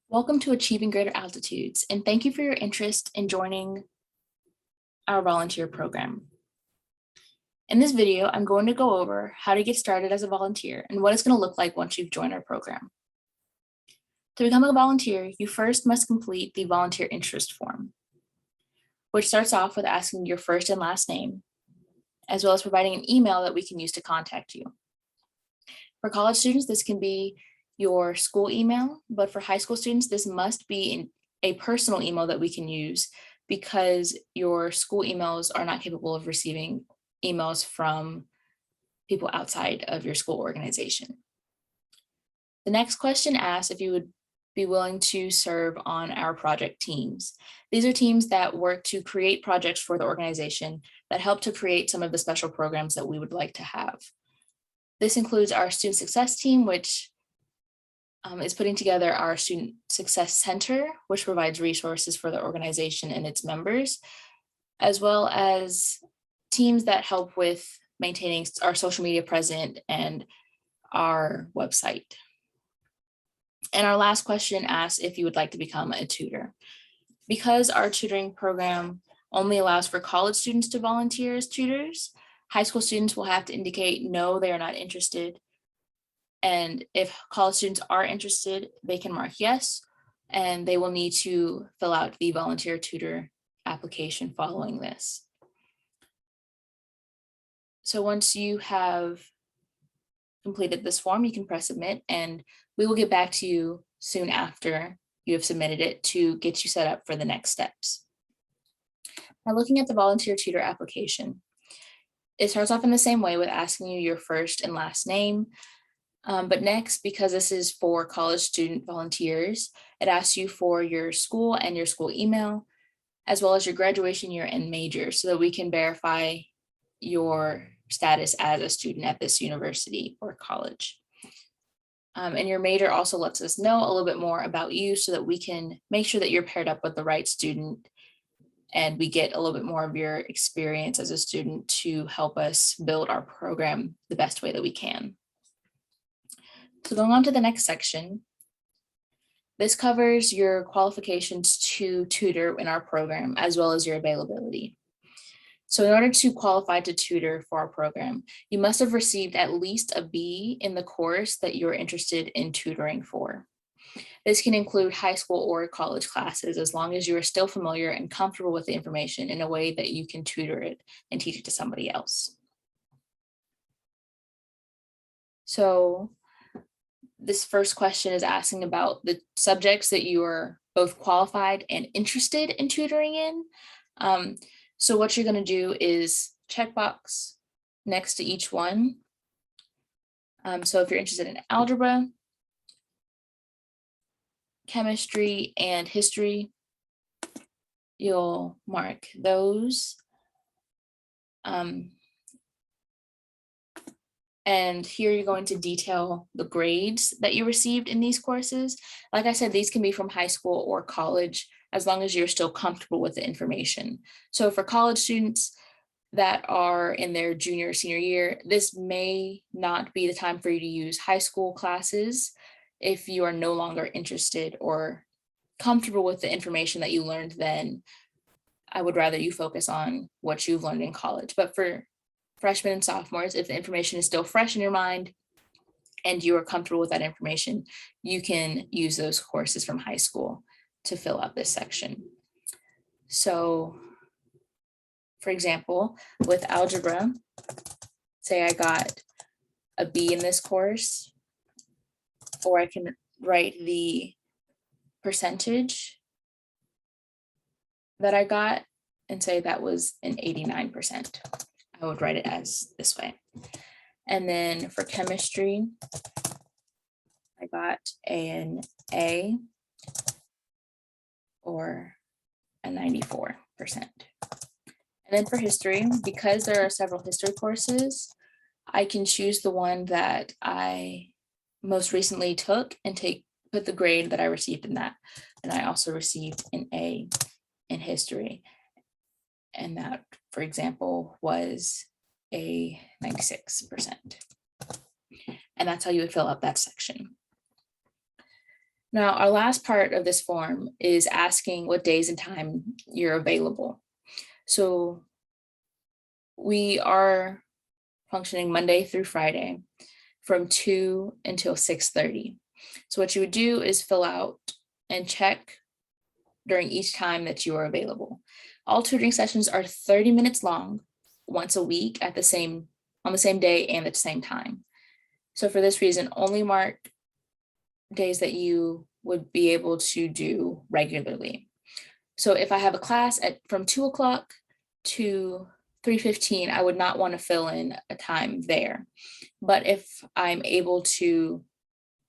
Welcome to Achieving Greater Altitudes, and thank you for your interest in joining our volunteer program. In this video, I'm going to go over how to get started as a volunteer and what it's going to look like once you've joined our program. To become a volunteer, you first must complete the volunteer interest form, which starts off with asking your first and last name, as well as providing an email that we can use to contact you. For college students, this can be your school email, but for high school students, this must be a personal email that we can use because your school emails are not capable of receiving emails from people outside of your school organization. The next question asks if you would be willing to serve on our project teams. These are teams that work to create projects for the organization that help to create some of the special programs that we would like to have. This includes our student success team, which is putting together our Student Success Center, which provides resources for the organization and its members, as well as teams that help with maintaining our social media presence and our website. And our last question asks if you would like to become a tutor. Because our tutoring program only allows for college students to volunteer as tutors, high school students will have to indicate no, they are not interested. And if college students are interested, they can mark yes, and they will need to fill out the volunteer tutor application following this. So once you have completed this form, you can press submit, and we will get back to you soon after you have submitted it to get you set up for the next steps. Now, looking at the volunteer tutor application, it starts off in the same way with asking you your first and last name. But next, because this is for college student volunteers, it asks you for your school and your school email, as well as your graduation year and major, so that we can verify your status as a student at this university or college. And your major also lets us know a little bit more about you so that we can make sure that you're paired up with the right student and we get a little bit more of your experience as a student to help us build our program the best way that we can. So going on to the next section, this covers your qualifications to tutor in our program, as well as your availability. So in order to qualify to tutor for our program, you must have received at least a B in the course that you're interested in tutoring for. This can include high school or college classes, as long as you are still familiar and comfortable with the information in a way that you can tutor it and teach it to somebody else. So this first question is asking about the subjects that you are both qualified and interested in tutoring in. So what you're going to do is checkbox next to each one. So if you're interested in algebra, chemistry, and history, you'll mark those. And here you're going to detail the grades that you received in these courses. Like I said, these can be from high school or college, as long as you're still comfortable with the information. So for college students that are in their junior or senior year, this may not be the time for you to use high school classes if you are no longer interested or comfortable with the information that you learned then. I would rather you focus on what you've learned in college. But for freshmen and sophomores, if the information is still fresh in your mind and you are comfortable with that information, you can use those courses from high school to fill out this section. So, for example, with algebra, say I got a B in this course, or I can write the percentage that I got and say that was an 89%. I would write it as this way. And then for chemistry, I got an A or a 94%. And then for history, because there are several history courses, I can choose the one that I most recently took and put the grade that I received in that. And I also received an A in history. And that, for example, was a 96%. And that's how you would fill out that section. Now, our last part of this form is asking what days and time you're available. So we are functioning Monday through Friday from 2 until 6:30. So what you would do is fill out and check during each time that you are available. All tutoring sessions are 30 minutes long, once a week on the same day and at the same time. So for this reason, only mark days that you would be able to do regularly. So if I have a class from 2 o'clock to 3:15, I would not want to fill in a time there. But if I'm able to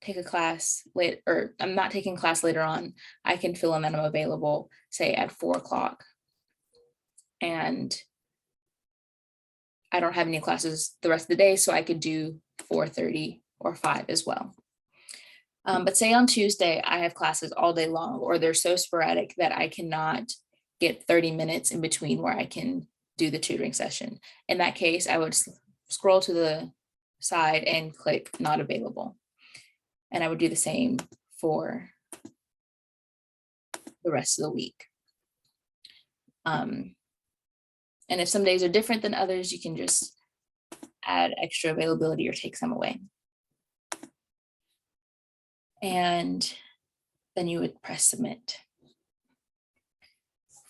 take a class late, or I'm not taking class later on, I can fill in that I'm available, say at 4 o'clock. And I don't have any classes the rest of the day, so I could do 4:30 or 5 as well. But say on Tuesday, I have classes all day long, or they're so sporadic that I cannot get 30 minutes in between where I can do the tutoring session. In that case, I would scroll to the side and click not available. And I would do the same for the rest of the week. And if some days are different than others, you can just add extra availability or take some away. And then you would press submit.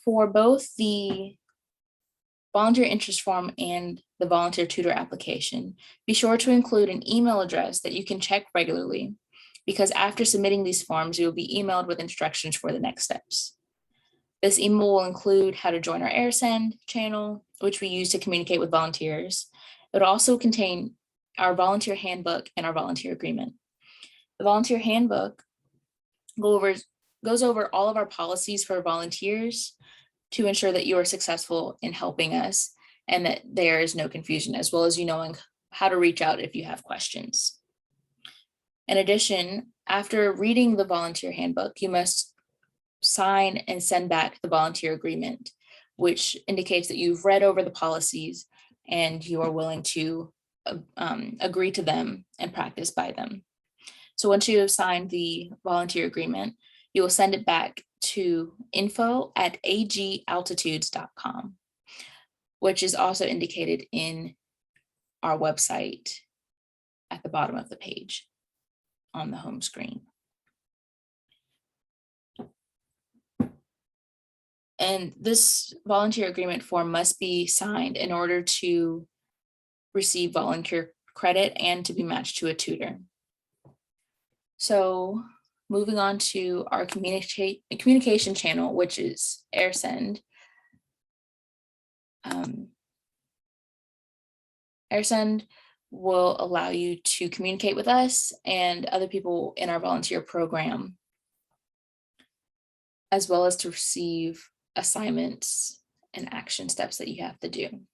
For both the volunteer interest form and the volunteer tutor application, be sure to include an email address that you can check regularly, because after submitting these forms, you will be emailed with instructions for the next steps. This email will include how to join our AirSend channel, which we use to communicate with volunteers. It will also contain our volunteer handbook and our volunteer agreement. The volunteer handbook goes over all of our policies for volunteers to ensure that you are successful in helping us and that there is no confusion, as well as you knowing how to reach out if you have questions. In addition, after reading the volunteer handbook, you must sign and send back the volunteer agreement, which indicates that you've read over the policies and you are willing to agree to them and practice by them. So once you have signed the volunteer agreement, you will send it back to info@agaltitudes.com, which is also indicated in our website at the bottom of the page on the home screen. And this volunteer agreement form must be signed in order to receive volunteer credit and to be matched to a tutor. So moving on to our communication channel, which is AirSend. AirSend will allow you to communicate with us and other people in our volunteer program, as well as to receive assignments and action steps that you have to do.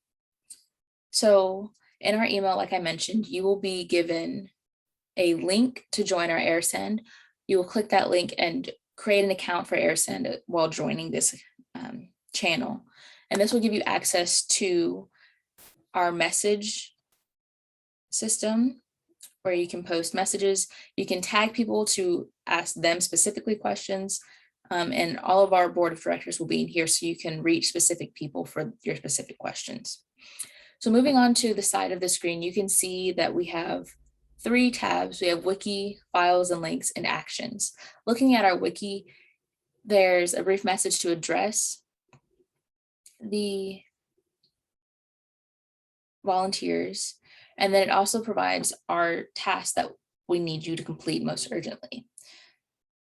So in our email, like I mentioned, you will be given a link to join our AirSend. You will click that link and create an account for AirSend while joining this channel. And this will give you access to our message system where you can post messages. You can tag people to ask them specifically questions. And all of our board of directors will be in here so you can reach specific people for your specific questions. So moving on to the side of the screen, you can see that we have 3 tabs. We have Wiki, Files and Links, and Actions. Looking at our Wiki, there's a brief message to address the volunteers, and then it also provides our tasks that we need you to complete most urgently.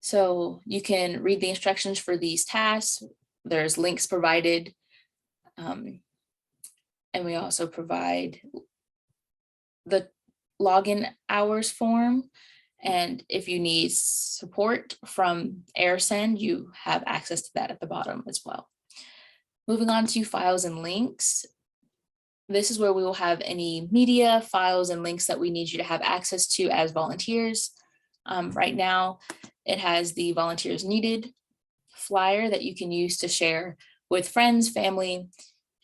So you can read the instructions for these tasks. There's links provided, and we also provide the login hours form. And if you need support from AirSend, you have access to that at the bottom as well. Moving on to Files and Links. This is where we will have any media, files, and links that we need you to have access to as volunteers. Right now, it has the Volunteers Needed flyer that you can use to share with friends, family,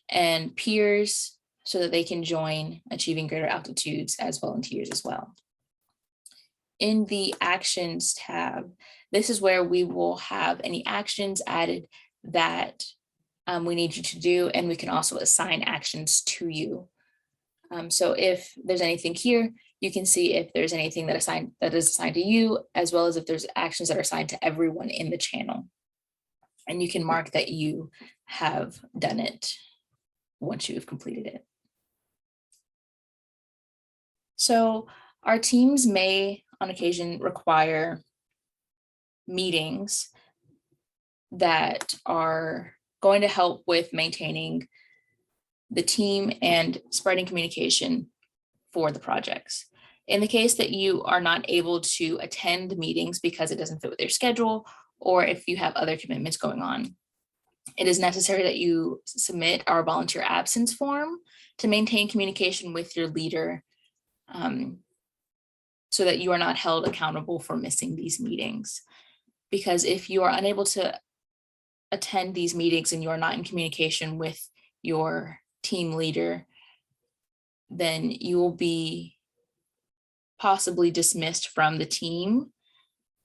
and peers so that they can join Achieving Greater Altitudes as volunteers as well. in the Actions tab, this is where we will have any actions added that we need you to do, and we can also assign actions to you. So if there's anything here, you can see if there's anything that is assigned to you, as well as if there's actions that are assigned to everyone in the channel. And you can mark that you have done it once you have completed it. So our teams may, on occasion, require meetings that are going to help with maintaining the team and spreading communication for the projects. In the case that you are not able to attend meetings because it doesn't fit with your schedule, or if you have other commitments going on, it is necessary that you submit our volunteer absence form to maintain communication with your leader, so that you are not held accountable for missing these meetings. Because if you are unable to attend these meetings and you are not in communication with your team leader, then you will be possibly dismissed from the team.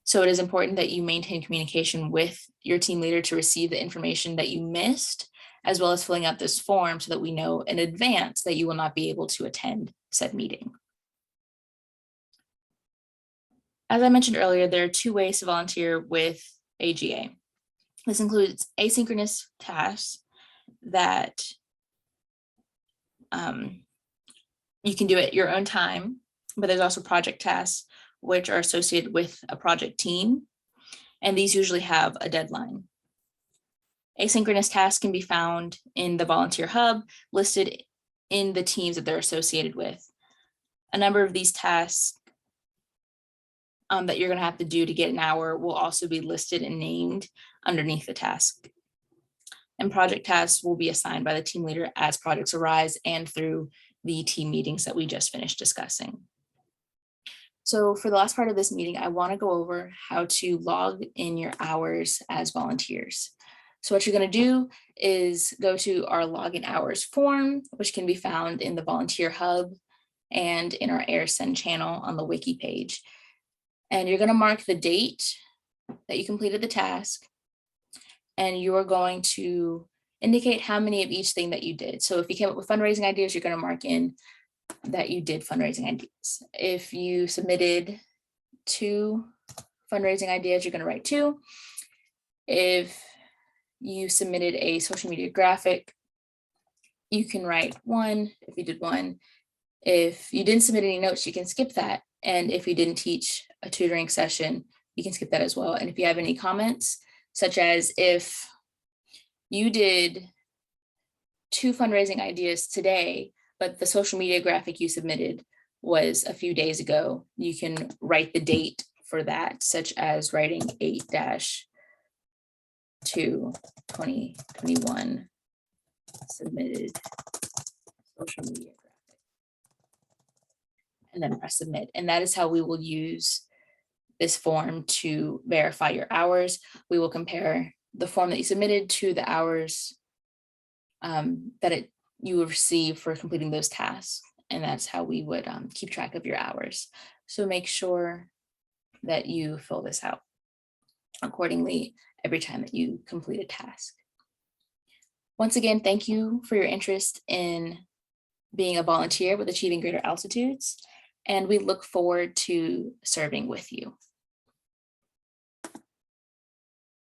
So it is important that you maintain communication with your team leader to receive the information that you missed, as well as filling out this form so that we know in advance that you will not be able to attend said meeting. As I mentioned earlier, there are 2 ways to volunteer with AGA. This includes asynchronous tasks that you can do at your own time, but there's also project tasks which are associated with a project team, and these usually have a deadline. Asynchronous tasks can be found in the Volunteer Hub, listed in the teams that they're associated with. A number of these tasks that you're going to have to do to get an hour will also be listed and named underneath the task. And project tasks will be assigned by the team leader as projects arise and through the team meetings that we just finished discussing. So for the last part of this meeting, I want to go over how to log in your hours as volunteers. So what you're going to do is go to our login hours form, which can be found in the Volunteer Hub and in our AirSend channel on the wiki page. And you're going to mark the date that you completed the task, and you are going to indicate how many of each thing that you did. So if you came up with fundraising ideas, you're going to mark in that you did fundraising ideas. If you submitted 2 fundraising ideas, you're going to write 2. If you submitted a social media graphic, you can write 1 if you did 1. If you didn't submit any notes, you can skip that. And if you didn't teach a tutoring session, you can skip that as well. And if you have any comments, such as if you did 2 fundraising ideas today, but the social media graphic you submitted was a few days ago, you can write the date for that, such as writing 8-2-2021 submitted social media graphic, and then press submit. And that is how we will use this form to verify your hours. We will compare the form that you submitted to the hours that you will receive for completing those tasks. And that's how we would keep track of your hours. So make sure that you fill this out accordingly every time that you complete a task. Once again, thank you for your interest in being a volunteer with Achieving Greater Altitudes, and we look forward to serving with you.